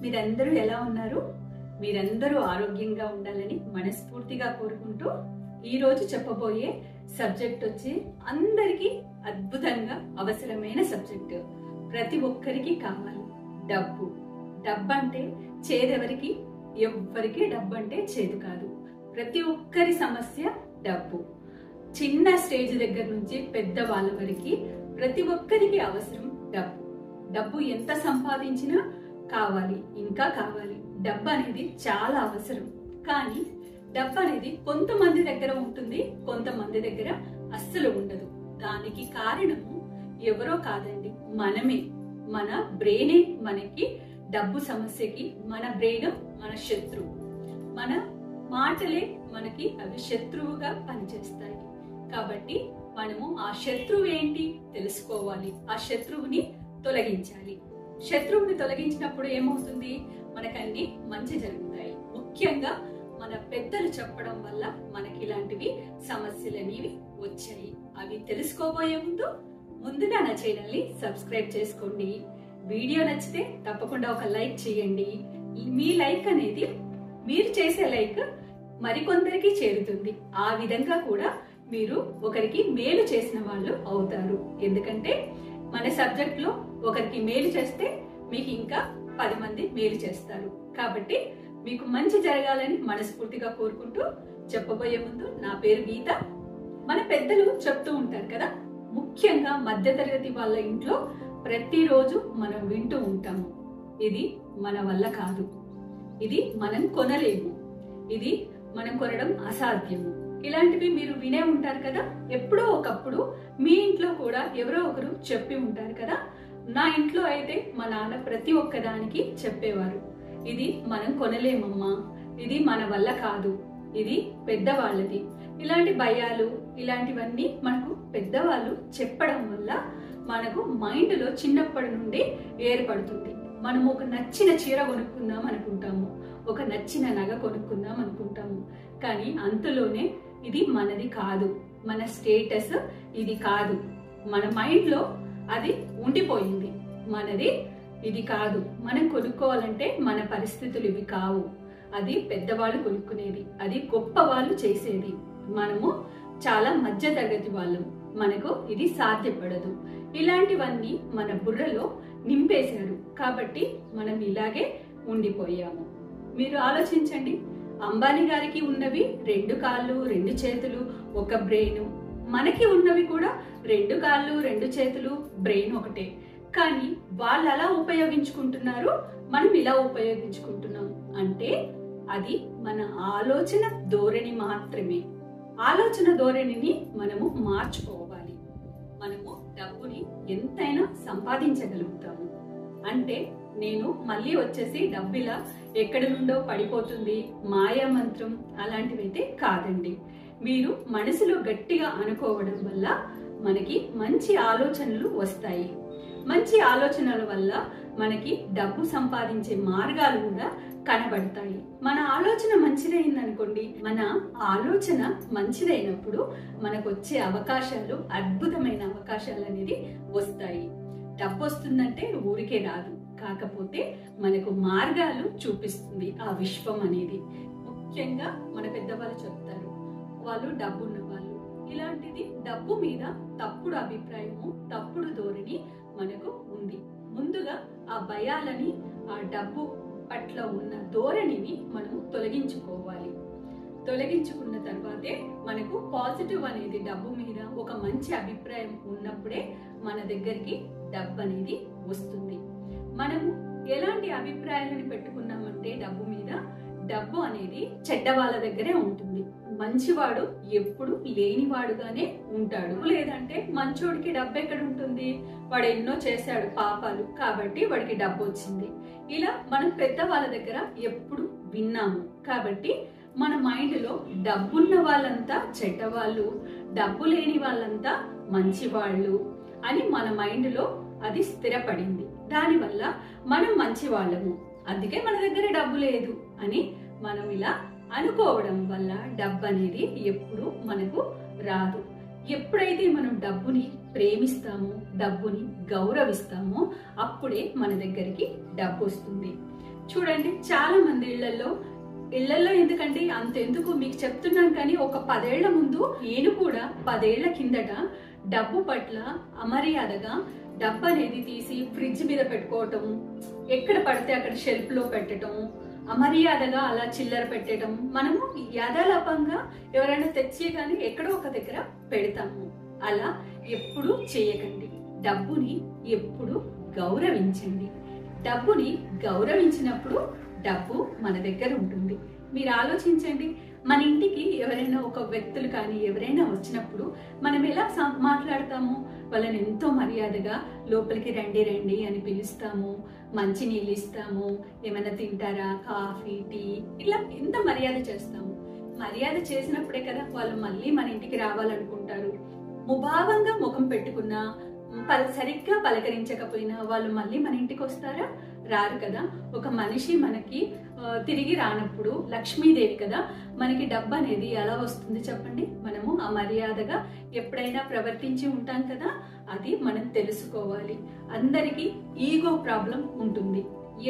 మీరందరూ ఎలా ఉన్నారు? మీరందరూ ఆరోగ్యంగా ఉండాలని మనస్ఫూర్తిగా కోరుకుంటూ ఈ రోజు చెప్పబోయే సబ్జెక్ట్ వచ్చి అందరికీ అద్భుతంగా అవసరమైన సబ్జెక్ట్. ప్రతి ఒక్కరికి కావాలి డబ్బు. డబ్బు అంటే చేదెవరికి? ఎవ్వరికి డబ్బు అంటే చేదు కాదు. ప్రతి ఒక్కరి సమస్య డబ్బు. చిన్న స్టేజ్ దగ్గర నుంచి పెద్ద వాళ్ళ వరకు ప్రతి ఒక్కరికి అవసరం డబ్బు. డబ్బు ఎంత సంపాదించినా కావాలి, ఇంకా కావాలి. డబ్బు అనేది చాలా అవసరం. కానీ డబ్బు అనేది కొంతమంది దగ్గర ఉంటుంది, కొంతమంది దగ్గర అస్సలు ఉండదు. దానికి కారణము ఎవరో కాదండి, మనమే. మన బ్రెయినే మనకి డబ్బు సమస్యకి. మన బ్రెయిన్ మన శత్రువు. మన మాటలే మనకి అవి శత్రువుగా పనిచేస్తాయి. కాబట్టి మనము ఆ శత్రువు ఏంటి తెలుసుకోవాలి. ఆ శత్రువుని తొలగించాలి. శత్రువుని తొలగించినప్పుడు ఏమవుతుంది? మనకన్నీ మంచి జరుగుతాయి. ముఖ్యంగా మన పెద్దలు చెప్పడం వల్ల మనకి ఇలాంటివి సమస్యలు అనేవి వచ్చాయి. అవి తెలుసుకోబోయే ముందుగా నా ఛానల్ ని సబ్స్క్రైబ్ చేసుకోండి. వీడియో నచ్చితే తప్పకుండా ఒక లైక్ చేయండి. మీ లైక్ అనేది, మీరు చేసే లైక్ మరికొందరికి చేరుతుంది. ఆ విధంగా కూడా మీరు ఒకరికి మేలు చేసిన వాళ్ళు అవుతారు. ఎందుకంటే మన సబ్జెక్ట్ లో ఒకరికి మేలు చేస్తే మీకు ఇంకా 10 మంది మేలు చేస్తారు. కాబట్టి మీకు మంచి జరగాలని మనస్ఫూర్తిగా కోరుకుంటూ చెప్పబోయే ముందు, నా పేరు గీత. మన పెద్దలు చెప్తూ ఉంటారు కదా, ముఖ్యంగా మధ్యతరగతి వాళ్ళ ఇంట్లో ప్రతిరోజు మనం వింటూ ఉంటాము, ఇది మన వల్ల కాదు, ఇది మనం కొనలేము, ఇది మనం కొనడం అసాధ్యము. ఇలాంటివి మీరు వినే ఉంటారు కదా. ఎప్పుడో ఒకప్పుడు మీ ఇంట్లో కూడా ఎవరో ఒకరు చెప్పి ఉంటారు కదా. నా ఇంట్లో అయితే మా నాన్న ప్రతి ఒక్కదానికి చెప్పేవారు, ఇది మనం కొనలేమమ్మా, ఇది మన వల్ల కాదు, ఇది పెద్దవాళ్ళది. ఇలాంటి భయాలు, ఇలాంటివన్నీ మనకు పెద్దవాళ్ళు చెప్పడం వల్ల మనకు మైండ్ లో చిన్నప్పటి నుండి ఏర్పడుతుంది. మనము ఒక నచ్చిన చీర కొనుక్కుందాం అనుకుంటాము, ఒక నచ్చిన నగ కొనుక్కుందాం అనుకుంటాము. కానీ అంతలోనే ఇది మనది కాదు, మన స్టేటస్ ఇది కాదు, మన మైండ్ లో అది ఉండిపోయింది. మనది ఇది కాదు, మనం కొనుక్కోవాలంటే మన పరిస్థితులు ఇవి కావు, అది పెద్దవాళ్ళు కొనుక్కునేది, అది గొప్ప వాళ్ళు చేసేది, మనము చాలా మధ్య తరగతి వాళ్ళం, మనకు ఇది సాధ్యపడదు. ఇలాంటివన్నీ మన బుర్రలో నింపేశారు. కాబట్టి మనం ఇలాగే ఉండిపోయాము. మీరు ఆలోచించండి, అంబానీ గారికి ఉన్నవి 2 కాళ్ళు 2 చేతులు, ఒక బ్రెయిన్. మనకి ఉన్నవి కూడా 2 కాళ్ళు 2 చేతులు, బ్రెయిన్ ఒకటే. కానీ వాళ్ళు అలా ఉపయోగించుకుంటున్నారు, మనం ఇలా ఉపయోగించుకుంటున్నాం. అంటే అది మన ఆలోచన ధోరణి మాత్రమే. ఆలోచన ధోరణిని మనము మార్చుకోవాలి. మనము డబ్బుని ఎంతైనా సంపాదించగలుగుతాము. అంటే నేను మళ్ళీ వచ్చేసి డబ్బిలా ఎక్కడి నుండో పడిపోతుంది, మాయా మంత్రం అలాంటివైతే కాదండి. మీరు మనసులో గట్టిగా అనుకోవడం వల్ల మనకి మంచి ఆలోచనలు వస్తాయి. మంచి ఆలోచనల వల్ల మనకి డబ్బు సంపాదించే మార్గాలు కూడా కనబడతాయి. మన ఆలోచన మంచిదైందనుకోండి, మన ఆలోచన మంచిదైనప్పుడు మనకు వచ్చే అవకాశాలు, అద్భుతమైన అవకాశాలు అనేది వస్తాయి. డబ్బు వస్తుందంటే ఊరికే రాదు, కాకపోతే మనకు మార్గాలు చూపిస్తుంది ఆ విశ్వం అనేది. ముఖ్యంగా మన పెద్దవాళ్ళు చెప్తారు, వాళ్ళు డబ్బున్న వాళ్ళు. ఇలాంటిది డబ్బు మీద తప్పుడు అభిప్రాయము, తప్పుడు ధోరణి మనకు ఉంది. ముందుగా ఆ భయాలని, ఆ డబ్బు పట్ల ఉన్న ధోరణిని మనము తొలగించుకోవాలి. తొలగించుకున్న తర్వాతే మనకు పాజిటివ్ అనేది, డబ్బు మీద ఒక మంచి అభిప్రాయం ఉన్నప్పుడే మన దగ్గరికి డబ్బు అనేది వస్తుంది. మనము ఎలాంటి అభిప్రాయాలను పెట్టుకున్నామంటే డబ్బు మీద, డబ్బు అనేది చెడ్డ వాళ్ళ దగ్గరే ఉంటుంది. మంచివాడు ఎప్పుడు లేనివాడుగానే ఉంటాడు. లేదంటే మంచోడికి డబ్బు ఎక్కడ ఉంటుంది? వాడు ఎన్నో చేశాడు పాపాలు, కాబట్టి వాడికి డబ్బు వచ్చింది. ఇలా మనం పెద్ద వాళ్ళ దగ్గర ఎప్పుడు విన్నాము. కాబట్టి మన మైండ్ లో డబ్బున్న వాళ్ళంతా చెడ్డవాళ్ళు, డబ్బు లేని వాళ్ళంతా మంచివాళ్ళు అని మన మైండ్ లో అది స్థిరపడింది. దానివల్ల మనం మంచి వాళ్ళము, అందుకే మన దగ్గర డబ్బు లేదు అని మనం ఇలా అనుకోవడం వల్ల డబ్బు అనేది ఎప్పుడు మనకు రాదు. ఎప్పుడైతే మనం డబ్బుని ప్రేమిస్తామో, డబ్బుని గౌరవిస్తామో, అప్పుడే మన దగ్గరికి డబ్బు వస్తుంది. చూడండి, చాలా మంది ఇళ్లలో ఎందుకంటే అంతెందుకు మీకు చెప్తున్నాను, కానీ ఒక 10 ఏళ్ల ముందు నేను కూడా 10 ఏళ్ల కిందట డబ్బు పట్ల అమర్యాదగా డబ్బు అనేది తీసి ఫ్రిడ్జ్ మీద పెట్టుకోవటం, ఎక్కడ పడితే అక్కడ షెల్ఫ్ లో పెట్టడం, అమర్యాదగా అలా చిల్లర పెట్టడం, మనము యథాలాపంగా ఎవరైనా తెచ్చి కానీ ఎక్కడో ఒక దగ్గర పెడతాము. అలా ఎప్పుడు చేయకండి. డబ్బుని ఎప్పుడు గౌరవించండి. డబ్బుని గౌరవించినప్పుడు డబ్బు మన దగ్గర ఉంటుంది. మీరు ఆలోచించండి, మన ఇంటికి ఎవరైనా ఒక వ్యక్తులు కానీ ఎవరైనా వచ్చినప్పుడు మనం ఎలా మాట్లాడతాము? వాళ్ళని ఎంతో మర్యాదగా లోపలికి రండి రండి అని పిలుస్తాము, మంచి నీళ్ళు ఇస్తాము, ఏమైనా తింటారా, కాఫీ, టీ, ఇలా ఎంత మర్యాద చేస్తాము. మర్యాద చేసినప్పుడే కదా వాళ్ళు మళ్ళీ మన ఇంటికి రావాలనుకుంటారు. ముభావంగా ముఖం పెట్టుకున్నా, సరిగ్గా పలకరించకపోయినా వాళ్ళు మళ్ళీ మన ఇంటికి వస్తారా? రారు కదా. ఒక మనిషి మనకి తిరిగి రానప్పుడు లక్ష్మీదేవి కదా, మనకి డబ్బు అనేది ఎలా వస్తుంది చెప్పండి? మనము అమర్యాదగా ఎప్పుడైనా ప్రవర్తించి ఉంటాం కదా, అది మనం తెలుసుకోవాలి. అందరికీ ఈగో ప్రాబ్లం ఉంటుంది.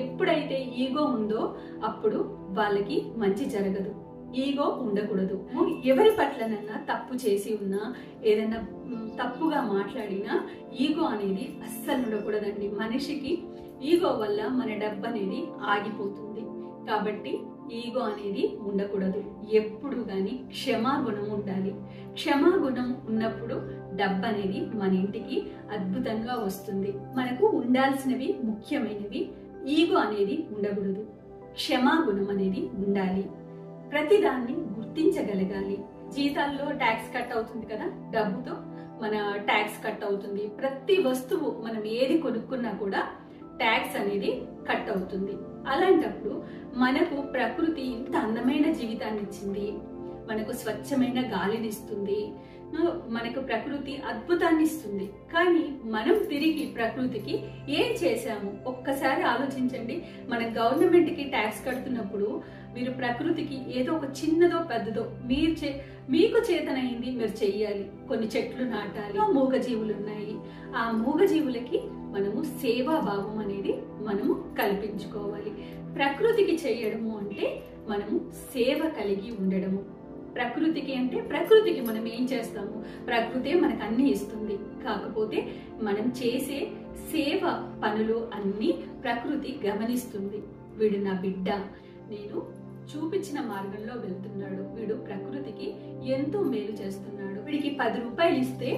ఎప్పుడైతే ఈగో ఉందో అప్పుడు వాళ్ళకి మంచి జరగదు. ఈగో ఉండకూడదు. ఎవరి పట్లనన్నా తప్పు చేసి ఉన్నా, ఏదైనా తప్పుగా మాట్లాడినా ఈగో అనేది అస్సలు ఉండకూడదండి. మనిషికి ఈగో వల్ల మన డబ్బు అనేది ఆగిపోతుంది. కాబట్టి ఈగో అనేది ఉండకూడదు. ఎప్పుడు గాని క్షమాగుణం ఉండాలి. క్షమాగుణం ఉన్నప్పుడు డబ్బు అనేది మన ఇంటికి అద్భుతంగా వస్తుంది. మనకు ఉండాల్సినవి ముఖ్యమైనవి. ఈగో అనేది ఉండకూడదు. క్షమాగుణం అనేది ఉండాలి. ప్రతిదాన్ని గుర్తించగలగాలి. జీతాల్లో ట్యాక్స్ కట్ అవుతుంది కదా, డబ్బుతో మన ట్యాక్స్ కట్ అవుతుంది. ప్రతి వస్తువు మనం ఏది కొనుక్కున్నా కూడా ట్యాక్స్ అనేది కట్ అవుతుంది. అలాంటప్పుడు మనకు ప్రకృతి ఇంత అందమైన జీవితాన్ని ఇచ్చింది, మనకు స్వచ్ఛమైన గాలిని ఇస్తుంది, మనకు ప్రకృతి అద్భుతాన్ని ఇస్తుంది. కానీ మనం తిరిగి ప్రకృతికి ఏం చేశాము ఒక్కసారి ఆలోచించండి. మన గవర్నమెంట్ కి ట్యాక్స్ కడుతున్నప్పుడు మీరు ప్రకృతికి ఏదో ఒక చిన్నదో పెద్దదో మీకు చేతనైంది మీరు చెయ్యాలి. కొన్ని చెట్లు నాటాలి. మూగజీవులు ఉన్నాయి, ఆ మూగజీవులకి మనము సేవాభావం అనేది మనము కల్పించుకోవాలి. ప్రకృతికి చేయడము అంటే మనము సేవ కలిగి ఉండడము. ప్రకృతికి అంటే ప్రకృతికి మనం ఏం చేస్తాము? ప్రకృతే మనకు అన్ని ఇస్తుంది. కాకపోతే మనం చేసే సేవ పనులు అన్ని ప్రకృతి గమనిస్తుంది. వీడు నా బిడ్డ, నేను చూపించిన మార్గంలో వెళ్తున్నాడు, వీడు ప్రకృతికి ఎంతో మేలు చేస్తున్నాడు, వీడికి 10 రూపాయలు ఇస్తే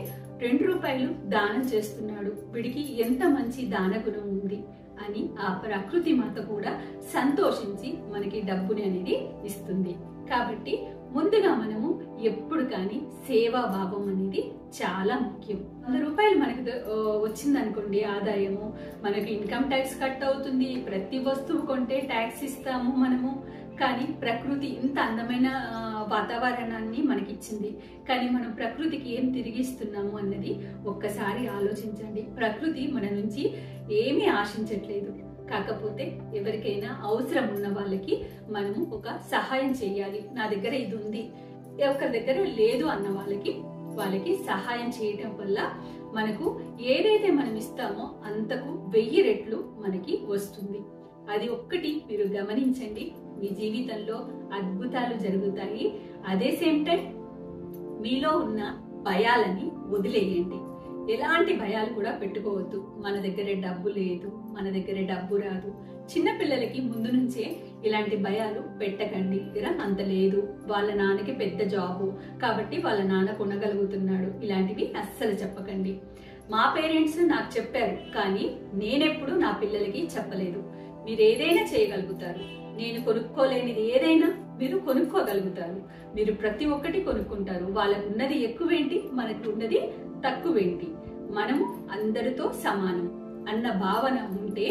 2 రూపాయలు దానం చేస్తున్నాడు, వీడికి ఎంత మంచి దాన గుణం ఉంది అని ఆ ప్రకృతి మాత కూడా సంతోషించి మనకి డబ్బుని అనేది ఇస్తుంది. కాబట్టి ముందుగా మనము ఎప్పుడు కానీ సేవాభావం అనేది చాలా ముఖ్యం. 100 రూపాయలు మనకు వచ్చిందనుకోండి ఆదాయము, మనకి ఇన్కమ్ ట్యాక్స్ కట్ అవుతుంది. ప్రతి వస్తువు కొంటే ట్యాక్స్ ఇస్తాము మనము. కానీ ప్రకృతి ఇంత అందమైన వాతావరణాన్ని మనకిచ్చింది, కానీ మనం ప్రకృతికి ఏం తిరిగిస్తున్నాము అన్నది ఒక్కసారి ఆలోచించండి. ప్రకృతి మన నుంచి ఏమీ ఆశించట్లేదు. కాకపోతే ఎవరికైనా అవసరం ఉన్న వాళ్ళకి మనము ఒక సహాయం చేయాలి. నా దగ్గర ఇది ఉంది, ఒకరి దగ్గర లేదు అన్న వాళ్ళకి సహాయం చేయటం వల్ల మనకు ఏదైతే మనం ఇస్తామో అంతకు 1000 రెట్లు మనకి వస్తుంది. అది ఒక్కటి మీరు గమనించండి, మీ జీవితంలో అద్భుతాలు జరుగుతాయి. అదే సేమ్ టైం మీలో ఉన్న భయాలని వదిలేయండి. ఎలాంటి భయాలు కూడా పెట్టుకోవద్దు. మన దగ్గర డబ్బు లేదు, మన దగ్గర డబ్బు రాదు. చిన్న పిల్లలకి ముందు నుంచే ఇలాంటి భయాలు పెట్టకండి. అంత లేదు, వాళ్ళ నాన్నకి పెద్ద జాబు కాబట్టి వాళ్ళ నాన్న కొనగలుగుతున్నాడు, ఇలాంటివి అస్సలు చెప్పకండి. మా పేరెంట్స్ నాకు చెప్పారు, కానీ నేనెప్పుడు నా పిల్లలకి చెప్పలేదు. మీరు ఏదైనా చేయగలుగుతారు. నేను కొనుక్కోలేనిది ఏదైనా మీరు కొనుక్కోగలుగుతారు. మీరు ప్రతి ఒక్కటి కొనుక్కుంటారు. వాళ్ళకు ఉన్నది ఎక్కువేంటి, మనకు ఉన్నది తక్కువేంటి, మనము అందరితో సమానం అన్న భావన ఉంటే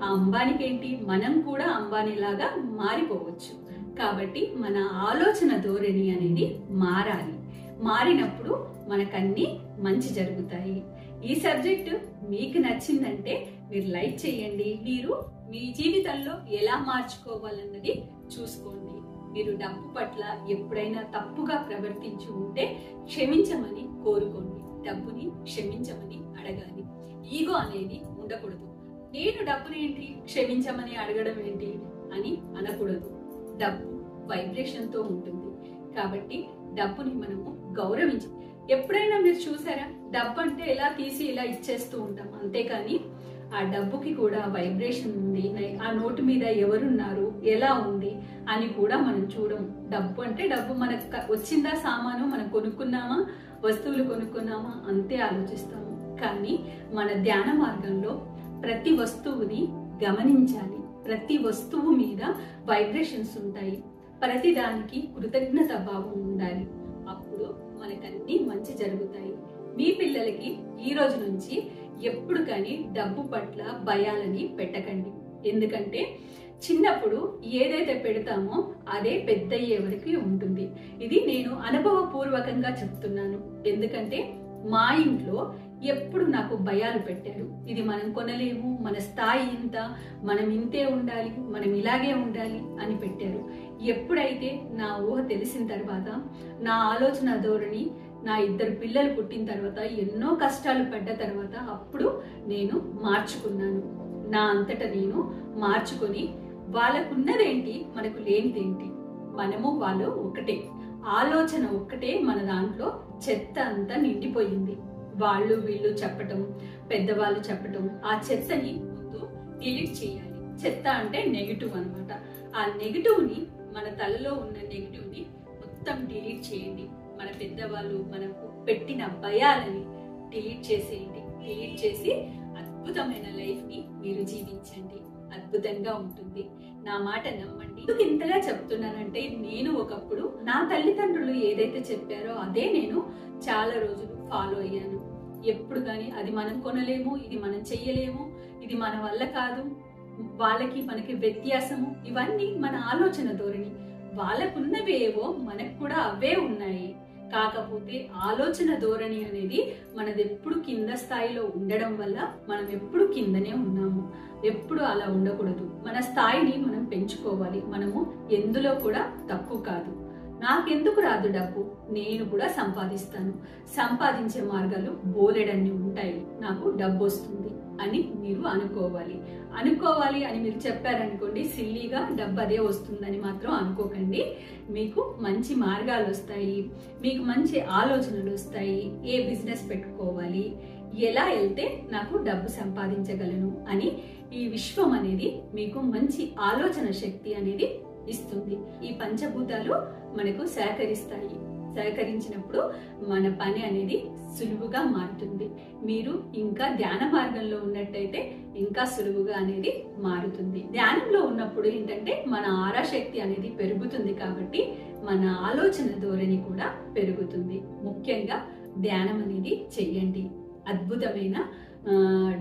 ఆ అంబానీకి ఏంటి, మనం కూడా అంబానీలాగా మారిపోవచ్చు. కాబట్టి మన ఆలోచన ధోరణి అనేది మారాలి. మారినప్పుడు మనకన్నీ మంచి జరుగుతాయి. ఈ సబ్జెక్టు మీకు నచ్చిందంటే మీరు లైక్ చేయండి. మీరు మీ జీవితంలో ఎలా మార్చుకోవాలన్నది చూసుకోండి. మీరు డబ్బు పట్ల ఎప్పుడైనా తప్పుగా ప్రవర్తించి ఉంటే క్షమించమని కోరుకోండి. డబ్బుని క్షమించమని అడగాలి. ఈగో అనేది ఉండకూడదు. నేను డబ్బుని ఏంటి క్షమించమని అడగడం ఏంటి అని అనకూడదు. డబ్బు వైబ్రేషన్ తో ఉంటుంది కాబట్టి డబ్బుని మనము గౌరవించి, ఎప్పుడైనా మీరు చూసారా, డబ్బు అంటే ఎలా తీసి ఇలా ఇచ్చేస్తూ ఉంటాం, అంతేకాని ఆ డబ్బుకి కూడా వైబ్రేషన్ ఉంది, ఆ నోటు మీద ఎవరున్నారు, ఎలా ఉంది అని కూడా మనం చూడము. డబ్బు అంటే డబ్బు, మనకు వచ్చిందా సామాను, మనం కొనుక్కున్నామా, వస్తువులు కొనుక్కున్నామా అంతే ఆలోచిస్తాము. కానీ మన ధ్యాన మార్గంలో ప్రతి వస్తువుని గమనించాలి, ప్రతి వస్తువు మీద వైబ్రేషన్స్ ఉంటాయి, ప్రతి దానికి కృతజ్ఞత భావం ఉండాలి. అప్పుడు మనకన్నీ మంచి జరుగుతాయి. మీ పిల్లలకి ఈ రోజు నుంచి ఎప్పుడు కానీ డబ్బు పట్ల భయాలని పెట్టకండి. ఎందుకంటే చిన్నప్పుడు ఏదైతే పెడతామో అదే పెద్దయ్యే వరకు ఉంటుంది. ఇది నేను అనుభవపూర్వకంగా చెప్తున్నాను. ఎందుకంటే మా ఇంట్లో ఎప్పుడు నాకు భయాలు పెట్టారు. ఇది మనం కొనలేము, మన స్థాయి ఇంత, మనం ఇంతే ఉండాలి, మనం ఇలాగే ఉండాలి అని పెట్టారు. ఎప్పుడైతే నా ఊహ తెలిసిన తర్వాత, నా ఆలోచన ధోరణి, నా 2 పిల్లలు పుట్టిన తర్వాత, ఎన్నో కష్టాలు పడ్డ తర్వాత అప్పుడు నేను మార్చుకున్నాను. నా అంతటా నేను మార్చుకొని, వాళ్ళకున్నదేంటి మనకు లేనిదేంటి, మనము వాళ్ళు ఒకటే, ఆలోచన ఒక్కటే, మన దాంట్లో చెత్త అంతా నిండిపోయింది. వాళ్ళు వీళ్ళు చెప్పటం, పెద్దవాళ్ళు చెప్పటం, ఆ చెత్తని ముందు డిలీట్ చేయాలి. చెత్త అంటే నెగిటివ్ అన్నమాట. ఆ నెగిటివ్ ని, మన తలలో ఉన్న నెగిటివ్ ని మొత్తం డిలీట్ చేయండి. మన పెద్దవాళ్ళు మనకు పెట్టిన భయాలని డిలీట్ చేసేయండి. డిలీట్ చేసి అద్భుతమైన లైఫ్ ని మీరు జీవించండి. అద్భుతంగా ఉంటుంది. నా మాట నమ్మండి. ఎందుకు ఇంతగా చెప్తున్నానంటే, నేను ఒకప్పుడు నా తల్లిదండ్రులు ఏదైతే చెప్పారో అదే నేను చాలా రోజులు ఫాలో అయ్యాను. ఎప్పుడు కానీ అది మనం కొనలేము, ఇది మనం చెయ్యలేము, ఇది మన వల్ల కాదు, వాళ్ళకి మనకి వ్యత్యాసము, ఇవన్నీ మన ఆలోచన ధోరణి. వాళ్ళకున్నవి ఏవో మనకు కూడా అవే ఉన్నాయి. కాకపోతే ఆలోచన ధోరణి అనేది మనది ఎప్పుడు కింద స్థాయిలో ఉండడం వల్ల మనం ఎప్పుడు కిందనే ఉన్నాము. ఎప్పుడు అలా ఉండకూడదు. మన స్థాయిని మనం పెంచుకోవాలి. మనము ఎందులో కూడా తక్కువ కాదు. నాకెందుకు రాదు డబ్బు, నేను కూడా సంపాదిస్తాను, సంపాదించే మార్గాలు బోలెడన్ని ఉంటాయి, నాకు డబ్బు వస్తుంది అని మీరు అనుకోవాలి అని మీరు చెప్పారనుకోండి, సిల్లీగా డబ్బు అదే వస్తుందని మాత్రం అనుకోకండి. మీకు మంచి మార్గాలు వస్తాయి, మీకు మంచి ఆలోచనలు వస్తాయి. ఏ బిజినెస్ పెట్టుకోవాలి, ఎలా వెళ్తే నాకు డబ్బు సంపాదించగలను అని ఈ విశ్వం అనేది మీకు మంచి ఆలోచన శక్తి అనేది ఇస్తుంది. ఈ పంచభూతాలు మనకు సహకరిస్తాయి. సహకరించినప్పుడు మన పని అనేది సులువుగా మారుతుంది. మీరు ఇంకా ధ్యాన మార్గంలో ఉన్నట్టయితే ఇంకా సులువుగా అనేది మారుతుంది. ధ్యానంలో ఉన్నప్పుడు ఏంటంటే మన ఆరాశక్తి అనేది పెరుగుతుంది కాబట్టి మన ఆలోచన ధోరణి కూడా పెరుగుతుంది. ముఖ్యంగా ధ్యానం అనేది చెయ్యండి. అద్భుతమైన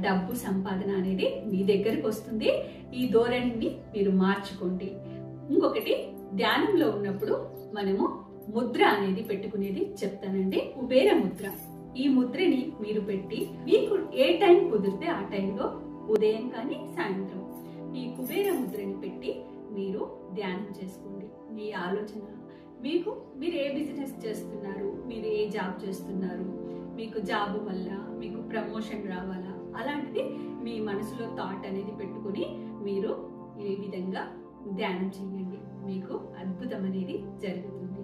డబ్బు సంపాదన అనేది మీ దగ్గరకు వస్తుంది. ఈ ధోరణిని మీరు మార్చుకోండి. ఇంకొకటి, ధ్యానంలో ఉన్నప్పుడు మనము ముద్ర అనేది పెట్టుకునేది చెప్తానండి. కుబేర ముద్ర. ఈ ముద్రని మీరు పెట్టి మీకు ఏ టైం కుదిరితే ఆ టైంలో, ఉదయం కానీ సాయంత్రం, ఈ కుబేర ముద్రని పెట్టి మీరు ధ్యానం చేసుకోండి. మీ ఆలోచన, మీరు ఏ బిజినెస్ చేస్తున్నారు, మీరు ఏ జాబ్ చేస్తున్నారు, మీకు జాబ్ వల్ల మీకు ప్రమోషన్ రావాలా, అలాంటిది మీ మనసులో థాట్ అనేది పెట్టుకుని మీరు ఈ విధంగా ధ్యానం చేయండి. మీకు అద్భుతం అనేది జరుగుతుంది.